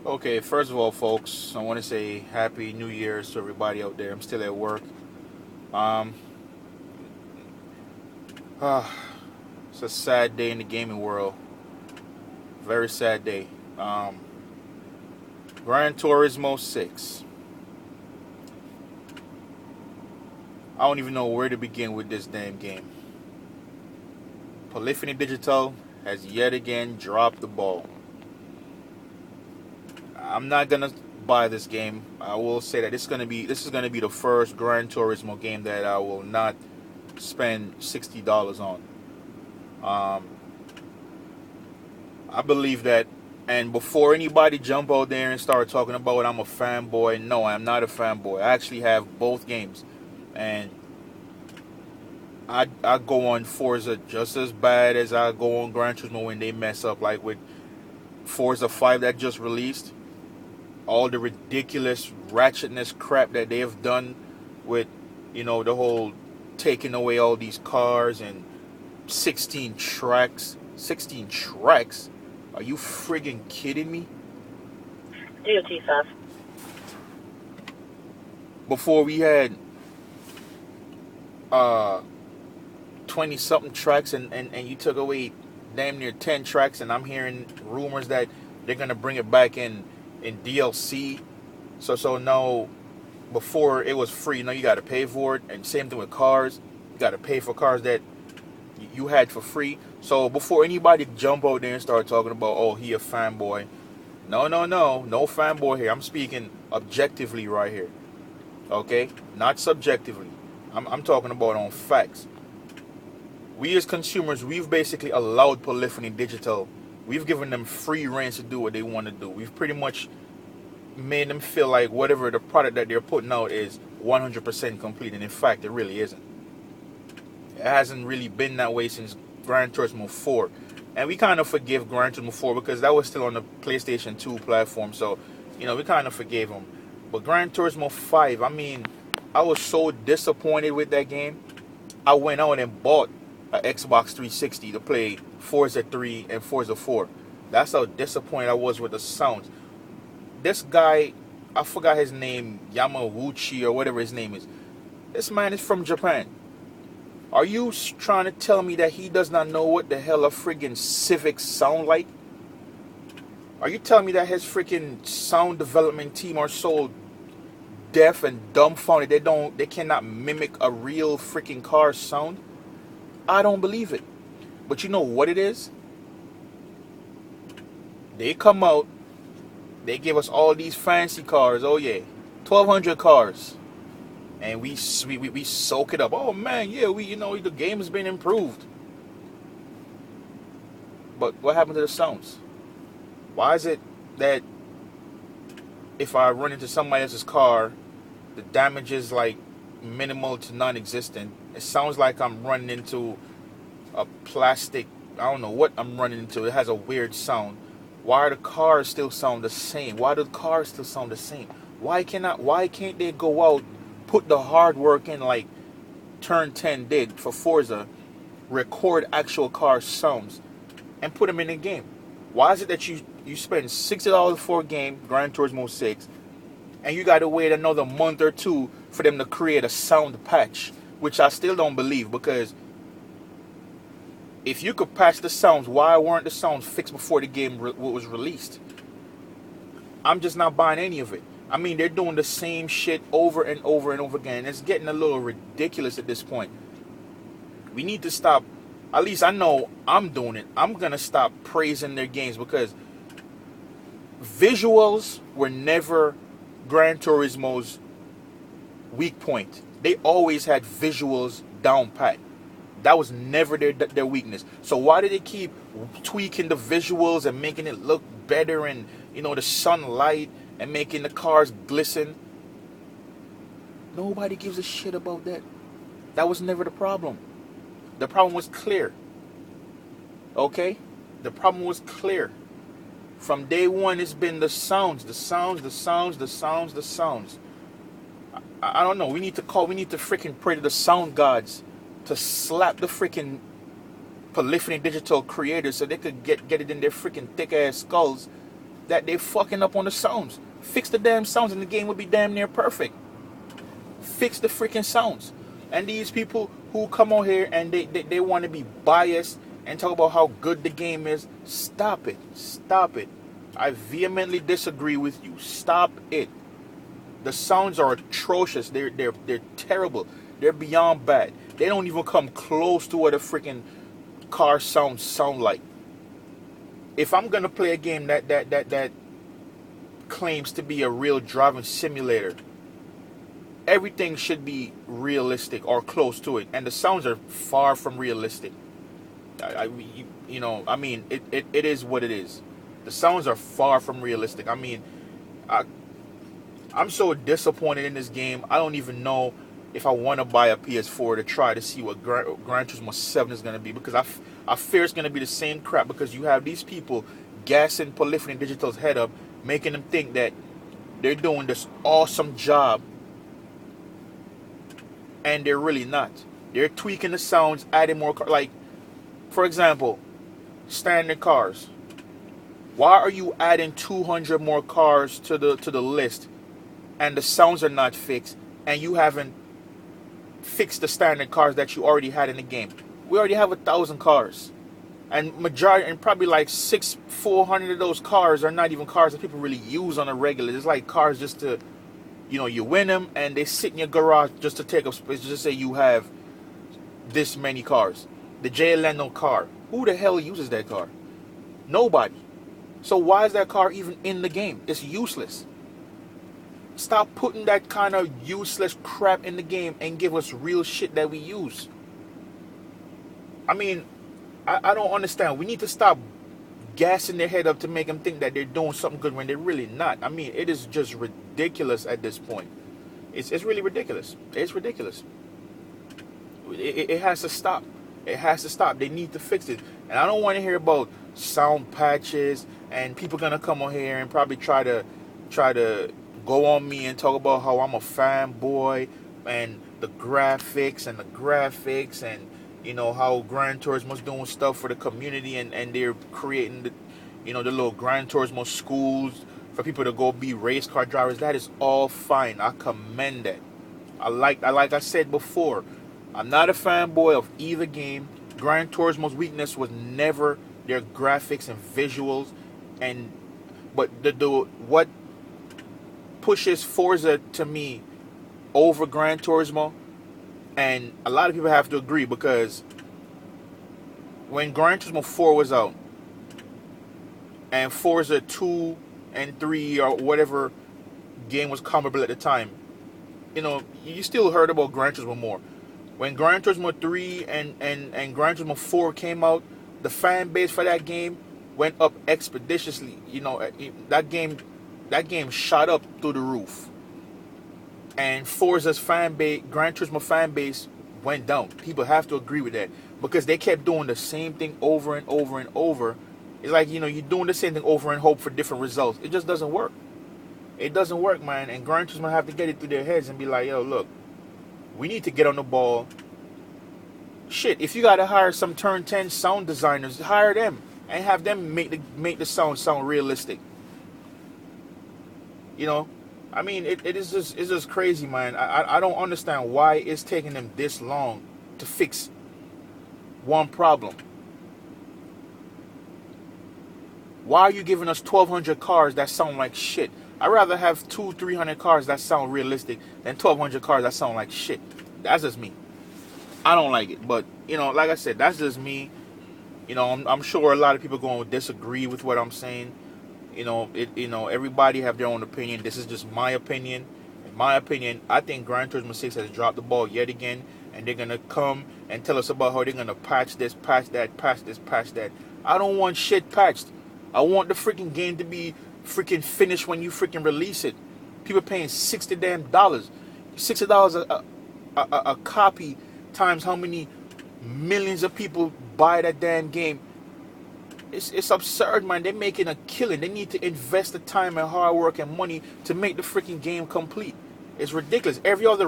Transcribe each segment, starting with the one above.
Okay, first of all, folks, I want to say Happy New Year's to everybody out there. I'm still at work. Um, ah, it's a sad day in the gaming world. Very sad day. Um, Gran Turismo 6. I don't even know where to begin with this damn game. Polyphony Digital has yet again dropped the ball. I'm not gonna buy this game. I will say that this is gonna be the first Gran Turismo game that I will not spend $60 on. Um, I believe that. And before anybody jump out there and start talking about I'm a fanboy, no, I'm not a fanboy. I actually have both games, and I go on Forza just as bad as I go on Gran Turismo when they mess up. Like with Forza 5 that just released, all the ridiculous ratchetness crap that they have done with, the whole taking away all these cars and 16 tracks. 16 tracks? Are you friggin' kidding me? GT6. Before we had 20 something tracks and you took away damn near 10 tracks, and I'm hearing rumors that they're gonna bring it back in DLC. So no, before it was free. You got to pay for it, and same thing with cars. You got to pay for cars that you had for free. So before anybody jump out there and start talking about, oh, he a fanboy, no fanboy here. I'm speaking objectively right here, okay, not subjectively. I'm talking about on facts. We as consumers, we've basically allowed Polyphony Digital. We've given them free reign to do what they want to do. We've pretty much made them feel like whatever the product that they're putting out is 100% complete, and in fact, it really isn't. It hasn't really been that way since Gran Turismo 4. And we kind of forgive Gran Turismo 4 because that was still on the PlayStation 2 platform, so, we kind of forgave them. But Gran Turismo 5, I mean, I was so disappointed with that game. I went out and bought an Xbox 360 to play Forza 3 and Forza 4. That's how disappointed I was with the sounds. This guy, I forgot his name, Yamauchi or whatever his name is. This man is from Japan. Are you trying to tell me that he does not know what the hell a friggin' Civic sound like? Are you telling me that his freaking sound development team are so deaf and dumbfounded they cannot mimic a real freaking car sound? I don't believe it. But you know what it is? They come out, they give us all these fancy cars. Oh yeah, 1,200 cars, and we soak it up. Oh man, yeah, the game has been improved. But what happened to the sounds? Why is it that if I run into somebody else's car, the damage is like minimal to non-existent? It sounds like I'm running into a plastic. I don't know what I'm running into. It has a weird sound. Why are the cars still sound the same? Why do the cars still sound the same? Why can't they go out, put the hard work in like Turn 10 did for Forza, record actual car sounds, and put them in the game? Why is it that you spend $60 for a game, Gran Turismo 6, and you gotta wait another month or two for them to create a sound patch, which I still don't believe, because if you could patch the sounds, why weren't the sounds fixed before the game was released? I'm just not buying any of it. I mean, they're doing the same shit over and over and over again. It's getting a little ridiculous at this point. We need to stop. At least I know I'm doing it. I'm going to stop praising their games, because visuals were never Gran Turismo's weak point. They always had visuals down pat. That was never their weakness. So why do they keep tweaking the visuals and making it look better, and the sunlight, and making the cars glisten? Nobody gives a shit about that. That was never the problem. The problem was clear. Okay? The problem was clear. From day one, it's been the sounds. I don't know. We need to freaking pray to the sound gods to slap the freaking Polyphony Digital creators so they could get it in their freaking thick ass skulls that they're fucking up on the sounds. Fix the damn sounds and the game would be damn near perfect. Fix the freaking sounds. And these people who come on here and they want to be biased and talk about how good the game is, stop it. Stop it. I vehemently disagree with you. Stop it. The sounds are atrocious. They're terrible. They're beyond bad. They don't even come close to what a freaking car sound like. If I'm gonna play a game that claims to be a real driving simulator, everything should be realistic or close to it, and the sounds are far from realistic. It is what it is. The sounds are far from realistic. I mean, I'm so disappointed in this game. I don't even know if I want to buy a PS4 to try to see what Gran Turismo 7 is going to be, because I fear it's going to be the same crap, because you have these people gassing Polyphony Digital's head up, making them think that they're doing this awesome job, and they're really not. They're tweaking the sounds, adding more like, for example, standard cars. Why are you adding 200 more cars to the list, and the sounds are not fixed, and you haven't fixed the standard cars that you already had in the game? We already have 1,000 cars, and probably like 400 of those cars are not even cars that people really use on a regular. It's like cars just to, you win them and they sit in your garage just to take up space. Just say you have this many cars. The Jay Leno car. Who the hell uses that car? Nobody. So why is that car even in the game? It's useless. Stop putting that kind of useless crap in the game and give us real shit that we use. I mean, I don't understand. We need to stop gassing their head up to make them think that they're doing something good when they're really not. I mean, it is just ridiculous at this point. It's really ridiculous. It's ridiculous. It has to stop. It has to stop. They need to fix it. And I don't want to hear about sound patches and people gonna come on here and probably try to go on me and talk about how I'm a fanboy and the graphics and how Gran Turismo's doing stuff for the community, and they're creating the little Gran Turismo schools for people to go be race car drivers. That is all fine. I commend that. Like I said before, I'm not a fanboy of either game. Gran Turismo's weakness was never their graphics and visuals, but what pushes Forza to me over Gran Turismo, and a lot of people have to agree, because when Gran Turismo 4 was out and Forza 2 and 3 or whatever game was comparable at the time, you still heard about Gran Turismo more. When Gran Turismo 3 and Gran Turismo 4 came out, the fan base for that game went up expeditiously. That game shot up through the roof. And Forza's fan base, Gran Turismo fan base, went down. People have to agree with that, because they kept doing the same thing over and over and over. It's like, you're doing the same thing over and hope for different results. It just doesn't work. It doesn't work, man. And Gran Turismo have to get it through their heads and be like, yo, look, we need to get on the ball. Shit, if you got to hire some Turn 10 sound designers, hire them and have them make the sound realistic. I mean, it's just crazy, man. I don't understand why it's taking them this long to fix one problem. Why are you giving us 1,200 cars that sound like shit? I'd rather have 200-300 cars that sound realistic than 1,200 cars that sound like shit. That's just me. I don't like it, but like I said, that's just me. I'm sure a lot of people going to disagree with what I'm saying. Everybody have their own opinion. This is just my opinion. In my opinion, I think Gran Turismo 6 has dropped the ball yet again, and they're gonna come and tell us about how they're gonna patch this, patch that, patch this, patch that. I don't want shit patched. I want the freaking game to be freaking finished when you freaking release it. People paying $60 damn $60 a copy, times how many millions of people buy that damn game. It's absurd, man. They're making a killing. They need to invest the time and hard work and money to make the freaking game complete. It's ridiculous. Every other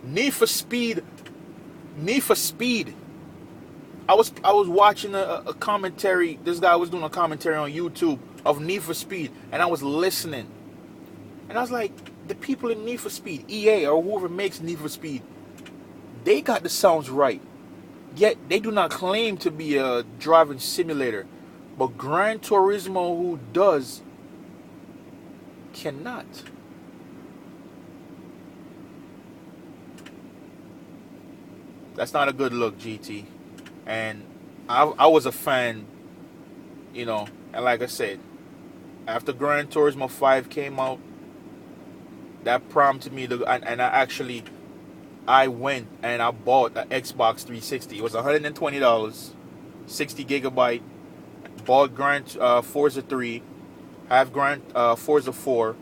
Need for Speed. I was watching a commentary. This guy was doing a commentary on YouTube of Need for Speed, and I was listening, and I was like, the people in Need for Speed, EA or whoever makes Need for Speed, they got the sounds right. Yet they do not claim to be a driving simulator, but Gran Turismo, who does, cannot. That's not a good look, GT. And I was a fan, and like I said, after Gran Turismo 5 came out, that prompted me to, and I went and I bought an Xbox 360. It was $120, 60 gigabyte. Bought Forza 3, have Forza 4.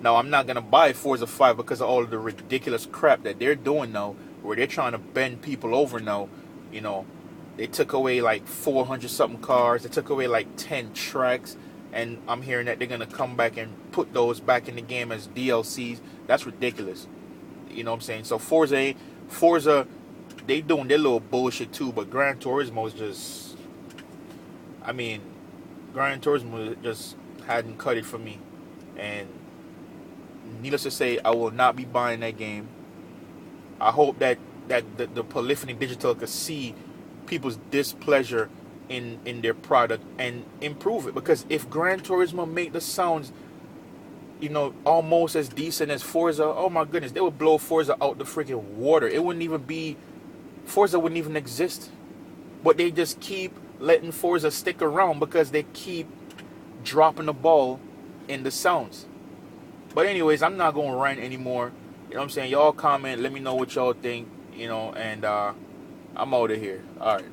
Now I'm not gonna buy Forza 5 because of all of the ridiculous crap that they're doing now, where they're trying to bend people over now. You know, they took away like 400 something cars. They took away like 10 tracks, and I'm hearing that they're gonna come back and put those back in the game as DLCs. That's ridiculous. You know what I'm saying? So Forza, they doing their little bullshit too, but Gran Turismo is just, I mean, Gran Turismo just hadn't cut it for me, and needless to say, I will not be buying that game. I hope that the Polyphony Digital could see people's displeasure in their product and improve it, because if Gran Turismo make the sounds, almost as decent as Forza, oh my goodness, they would blow Forza out the freaking water. It wouldn't even be, Forza wouldn't even exist. But they just keep letting Forza stick around because they keep dropping the ball in the sounds. But anyways, I'm not going to rant anymore. You know what I'm saying? Y'all comment, let me know what y'all think, and I'm out of here. All right.